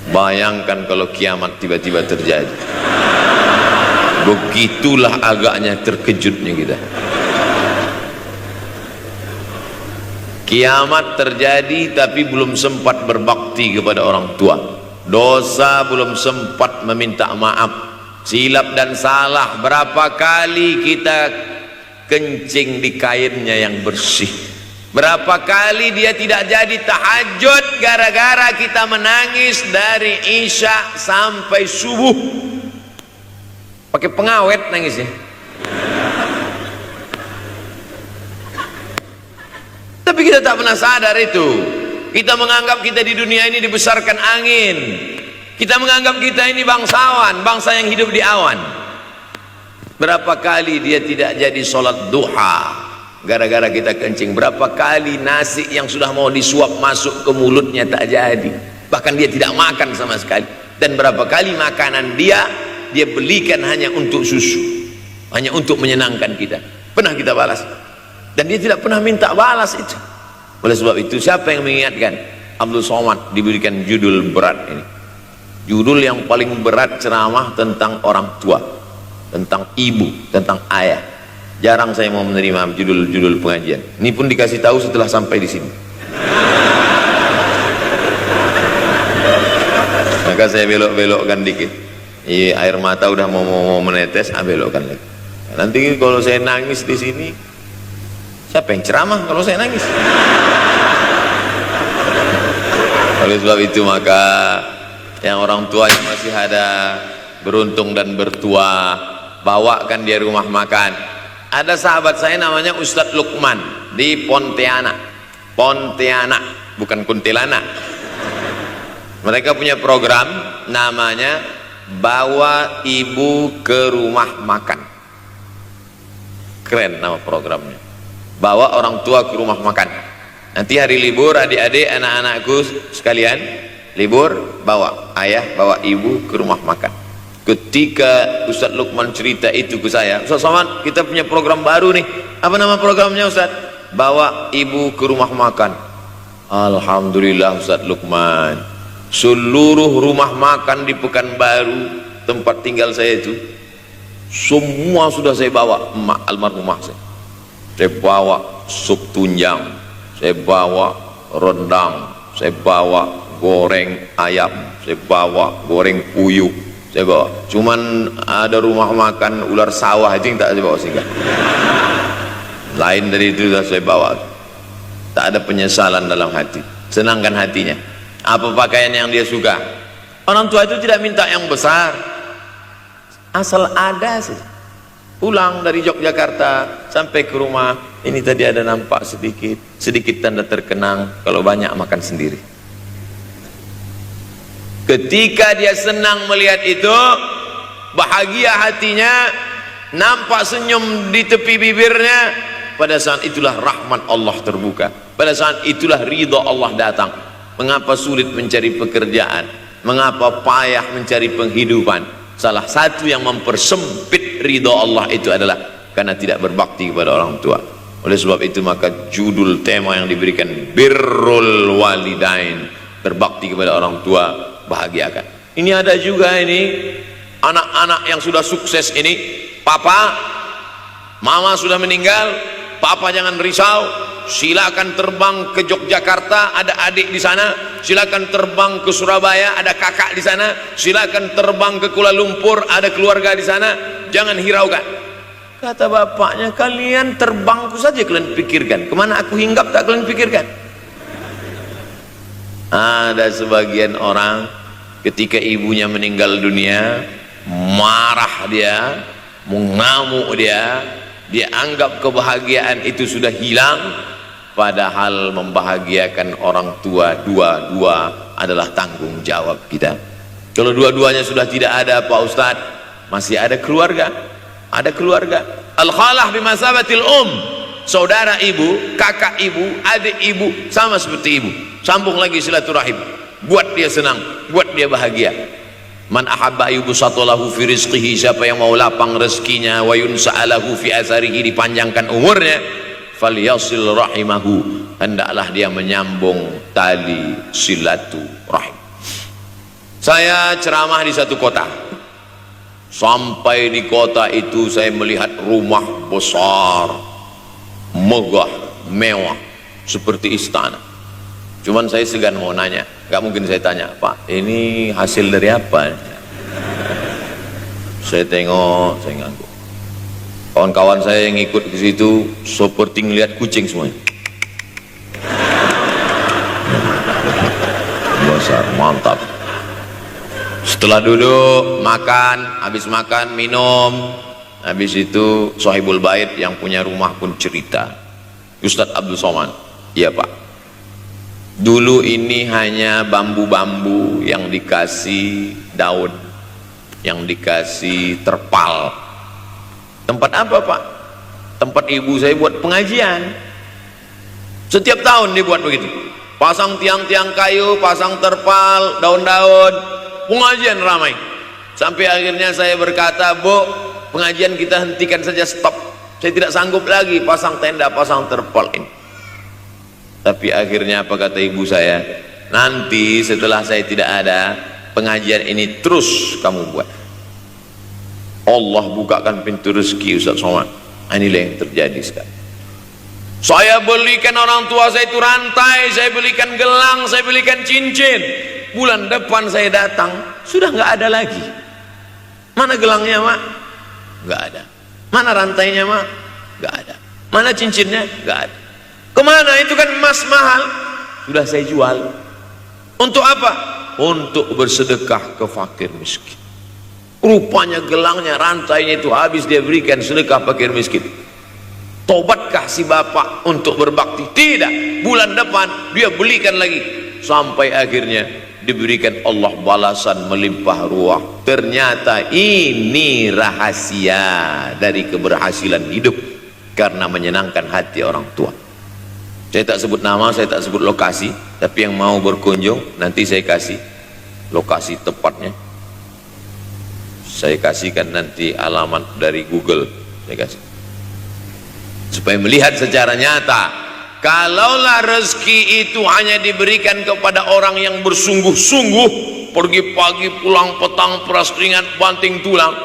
Bayangkan kalau kiamat tiba-tiba terjadi. Begitulah agaknya terkejutnya kita. Kiamat terjadi tapi belum sempat berbakti kepada orang tua. Dosa belum sempat meminta maaf. Silap dan salah berapa kali kita kencing di kainnya yang bersih. Berapa kali dia tidak jadi tahajud gara-gara kita menangis dari Isya sampai subuh. Pakai pengawet nangisnya. Tapi kita tak pernah sadar itu. Kita menganggap kita di dunia ini dibesarkan angin. Kita menganggap kita ini bangsawan, bangsa yang hidup di awan. Berapa kali dia tidak jadi sholat duha gara-gara kita kencing. Berapa kali nasi yang sudah mau disuap masuk ke mulutnya tak jadi. Bahkan dia tidak makan sama sekali. Dan berapa kali makanan dia belikan hanya untuk susu, hanya untuk menyenangkan kita. Pernah kita balas. Dan dia tidak pernah minta balas itu. Oleh sebab itu siapa yang mengingatkan? Abdul Somad diberikan judul berat ini. Judul yang paling berat ceramah tentang orang tua, tentang ibu, tentang ayah. Jarang saya mau menerima judul-judul pengajian. Ini pun dikasih tahu setelah sampai di sini. Maka saya belok-belokkan dikit. Air mata udah mau menetes, belokkan lagi. Nanti kalau saya nangis di sini, siapa yang ceramah kalau saya nangis? Oleh sebab itu maka yang orang tuanya masih ada, beruntung dan bertua, bawakan dia rumah makan. Ada sahabat saya namanya Ustadz Lukman di Pontianak, bukan Kuntilanak. Mereka punya program namanya Bawa Ibu ke Rumah Makan. Keren nama programnya. Bawa orang tua ke rumah makan. Nanti hari libur adik-adik anak-anakku sekalian libur, bawa ayah bawa ibu ke rumah makan. Ketika Ustadz Lukman cerita itu ke saya, Ustadz Somad kita punya program baru nih. Apa nama programnya Ustadz? Bawa ibu ke rumah makan. Alhamdulillah Ustadz Lukman, seluruh rumah makan di Pekanbaru tempat tinggal saya itu semua sudah saya bawa. Emak almarhumah saya bawa sup tunjang, saya bawa rendang, saya bawa goreng ayam, saya bawa goreng puyuh, saya bawa. Cuman ada rumah makan ular sawah itu yang tak saya bawa singgah. Lain dari itu sudah saya bawa. Tak ada penyesalan dalam hati, senangkan hatinya. Apa pakaian yang dia suka. Orang tua itu tidak minta yang besar, asal ada sih. Pulang dari Yogyakarta sampai ke rumah, ini tadi ada nampak sedikit tanda terkenang. Kalau banyak makan sendiri. Ketika dia senang melihat itu, bahagia hatinya, nampak senyum di tepi bibirnya, pada saat itulah rahmat Allah terbuka. Pada saat itulah ridha Allah datang. Mengapa sulit mencari pekerjaan? Mengapa payah mencari penghidupan? Salah satu yang mempersempit ridha Allah itu adalah karena tidak berbakti kepada orang tua. Oleh sebab itu maka judul tema yang diberikan birrul walidain, berbakti kepada orang tua, bahagiakan. Ini ada juga ini anak-anak yang sudah sukses ini, papa, mama sudah meninggal, papa jangan risau, silakan terbang ke Yogyakarta, ada adik di sana, silakan terbang ke Surabaya, ada kakak di sana, silakan terbang ke Kuala Lumpur, ada keluarga di sana, jangan hiraukan. Kata bapaknya, kalian terbangku saja kalian pikirkan, kemana aku hinggap tak kalian pikirkan. Ada sebagian orang ketika ibunya meninggal dunia, marah dia, mengamuk dia anggap kebahagiaan itu sudah hilang. Padahal membahagiakan orang tua dua-dua adalah tanggung jawab kita. Kalau dua-duanya sudah tidak ada Pak Ustadz, masih ada keluarga. Ada keluarga. Al-khalah bimasabatil saudara ibu, kakak ibu, adik ibu, sama seperti ibu. Sambung lagi silaturahim, buat dia senang, buat dia bahagia. Man ahabba yubsatalahu fi rizqihi, siapa yang mau lapang rezekinya, wa yunsa'alahu fi atharihi, dipanjangkan umurnya, falyasil rahimahu, hendaklah dia menyambung tali silaturahim. Saya ceramah di satu kota. Sampai di kota itu saya melihat rumah besar, megah, mewah, seperti istana. Cuman saya segan mau nanya, gak mungkin saya tanya, Pak, ini hasil dari apa? Saya tengok, saya ngangguk. Kawan-kawan saya yang ikut ke situ seperti ngelihat kucing semuanya. Besar, mantap. Setelah duduk, makan, habis makan, minum, habis itu Sohibul Bait yang punya rumah pun cerita, Ustadz Abdul Somad, iya Pak, dulu ini hanya bambu-bambu yang dikasih daun, yang dikasih terpal. Tempat apa Pak? Tempat ibu saya buat pengajian. Setiap tahun dibuat begitu, pasang tiang-tiang kayu, pasang terpal, daun-daun, pengajian ramai. Sampai akhirnya saya berkata, Bu, pengajian kita hentikan saja, stop. Saya tidak sanggup lagi pasang tenda, pasang terpal ini. Tapi akhirnya apa kata ibu saya? Nanti setelah saya tidak ada, pengajian ini terus kamu buat. Allah bukakan pintu rezeki Ustaz Somad. Inilah yang terjadi sekarang. Saya belikan orang tua saya itu rantai, saya belikan gelang, saya belikan cincin. Bulan depan saya datang, sudah nggak ada lagi. Mana gelangnya Mak? Nggak ada. Mana rantainya Mak? Nggak ada. Mana cincinnya? Nggak ada. Kemana? Itu kan emas mahal. Sudah saya jual. Untuk apa? Untuk bersedekah ke fakir miskin. Rupanya gelangnya, rantainya itu habis dia berikan sedekah fakir miskin. Tobatkah si bapak untuk berbakti? Tidak. Bulan depan dia belikan lagi. Sampai akhirnya diberikan Allah balasan melimpah ruah. Ternyata ini rahasia dari keberhasilan hidup, karena menyenangkan hati orang tua. Saya tak sebut nama, saya tak sebut lokasi, tapi yang mau berkunjung nanti saya kasih lokasi tepatnya. Saya kasihkan nanti alamat dari Google, saya kasih, supaya melihat secara nyata. Kalaulah rezeki itu hanya diberikan kepada orang yang bersungguh-sungguh, pergi pagi pulang petang, peras keringat, banting tulang,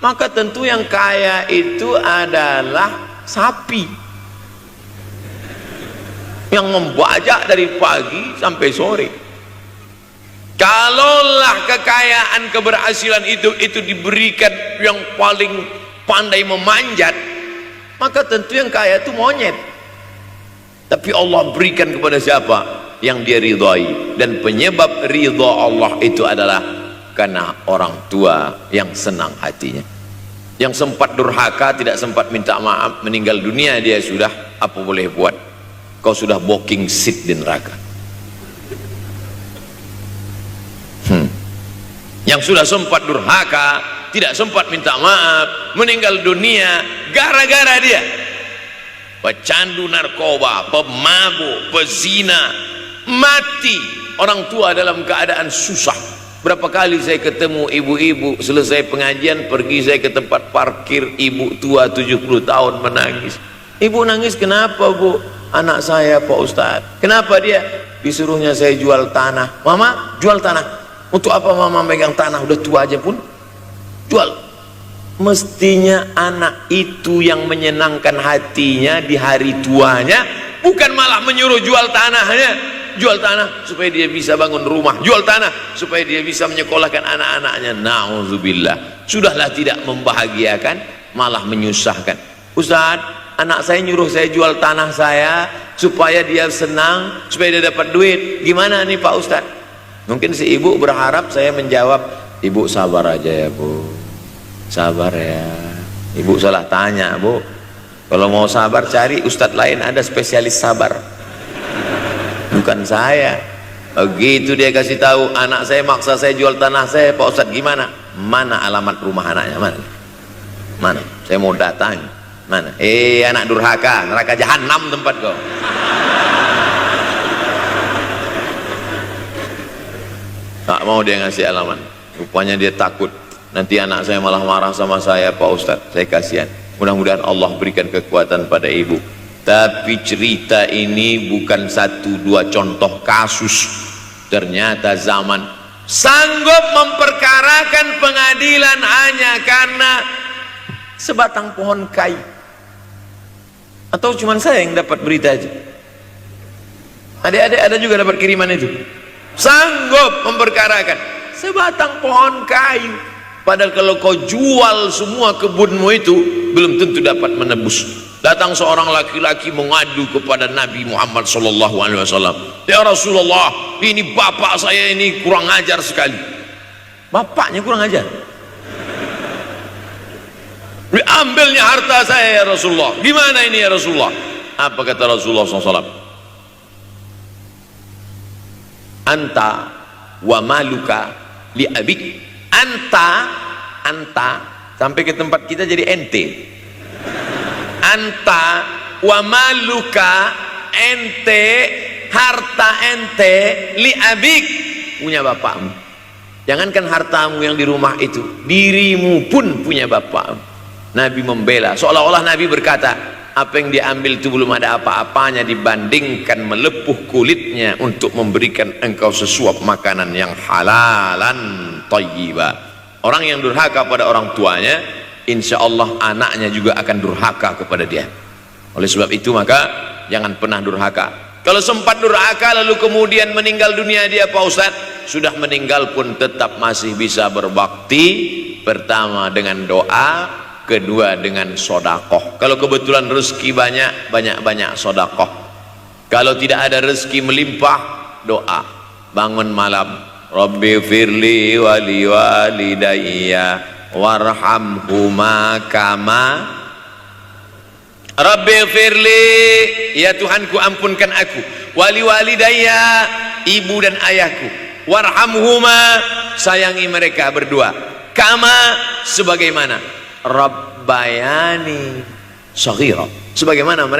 maka tentu yang kaya itu adalah sapi yang membajak dari pagi sampai sore. Kalaulah kekayaan, keberhasilan itu diberikan yang paling pandai memanjat, maka tentu yang kaya itu monyet. Tapi Allah berikan kepada siapa? Yang dia ridhai. Dan penyebab ridha Allah itu adalah karena orang tua yang senang hatinya. Yang sempat durhaka, tidak sempat minta maaf, meninggal dunia dia sudah, apa boleh buat? Kau sudah booking seat di neraka. Yang sudah sempat durhaka, tidak sempat minta maaf, meninggal dunia gara-gara dia pecandu narkoba, pemabuk, pezina, mati. Orang tua dalam keadaan susah. Berapa kali saya ketemu ibu-ibu selesai pengajian, pergi saya ke tempat parkir, ibu tua 70 tahun menangis. Ibu nangis kenapa Bu? Anak saya Pak Ustadz. Kenapa dia? Disuruhnya saya jual tanah. Mama jual tanah. Untuk apa mama megang tanah? Udah tua aja pun jual. Mestinya anak itu yang menyenangkan hatinya di hari tuanya, bukan malah menyuruh jual tanahnya. Jual tanah supaya dia bisa bangun rumah, jual tanah supaya dia bisa menyekolahkan anak-anaknya. Na'udzubillah. Sudahlah tidak membahagiakan, malah menyusahkan. Ustaz, anak saya nyuruh saya jual tanah saya supaya dia senang, supaya dia dapat duit. Gimana nih Pak Ustaz? Mungkin si ibu berharap saya menjawab, ibu sabar aja ya Bu, sabar ya. Ibu salah tanya Bu. Kalau mau sabar cari ustadz lain, ada spesialis sabar, bukan saya. Begitu dia kasih tahu, anak saya maksa saya jual tanah saya. Pak Ustadz gimana? Mana alamat rumah anaknya? Mana? Saya mau datang. Mana? Anak durhaka, neraka jahanam tempat kau. Tak mau dia ngasih alamat. Rupanya dia takut nanti anak saya malah marah sama saya. Pak Ustadz, saya kasihan. Mudah-mudahan Allah berikan kekuatan pada ibu. Tapi cerita ini bukan satu dua contoh kasus. Ternyata zaman sanggup memperkarakan pengadilan hanya karena sebatang pohon kayu. Atau cuma saya yang dapat berita aja? Adik-adik ada juga dapat kiriman itu. Sanggup memperkarakan sebatang pohon kayu. Padahal kalau kau jual semua kebunmu itu, belum tentu dapat menebus. Datang seorang laki-laki mengadu kepada Nabi Muhammad SAW. Ya Rasulullah, ini bapak saya ini kurang ajar sekali. Bapaknya kurang ajar? Diambilnya harta saya ya Rasulullah. Gimana ini ya Rasulullah? Apa kata Rasulullah SAW? Anta wa maluka li abik. Anta sampai ke tempat kita jadi ente. Anta wa maluka, ente, harta ente, li abik, punya bapakmu. Jangankan hartamu yang di rumah itu, dirimu pun punya bapakmu. Nabi membela, seolah-olah Nabi berkata, apa yang diambil itu belum ada apa-apanya dibandingkan melepuh kulitnya untuk memberikan engkau sesuap makanan yang halalan thayyibah. Orang yang durhaka pada orang tuanya, insya Allah anaknya juga akan durhaka kepada dia. Oleh sebab itu maka jangan pernah durhaka. Kalau sempat durhaka lalu kemudian meninggal dunia dia Pak Ustadz, sudah meninggal pun tetap masih bisa berbakti. Pertama dengan doa, kedua dengan sodakoh. Kalau kebetulan rezeki banyak sodakoh. Kalau tidak ada rezeki melimpah, doa. Bangun malam, Rabbi firli wali walidayya warhamhuma kama Rabbi firli, ya Tuhanku ampunkan aku, wali walidayya, ibu dan ayahku, warhamhuma, sayangi mereka berdua, kama, sebagaimana Rabbayani shaghira, sebagaimana mereka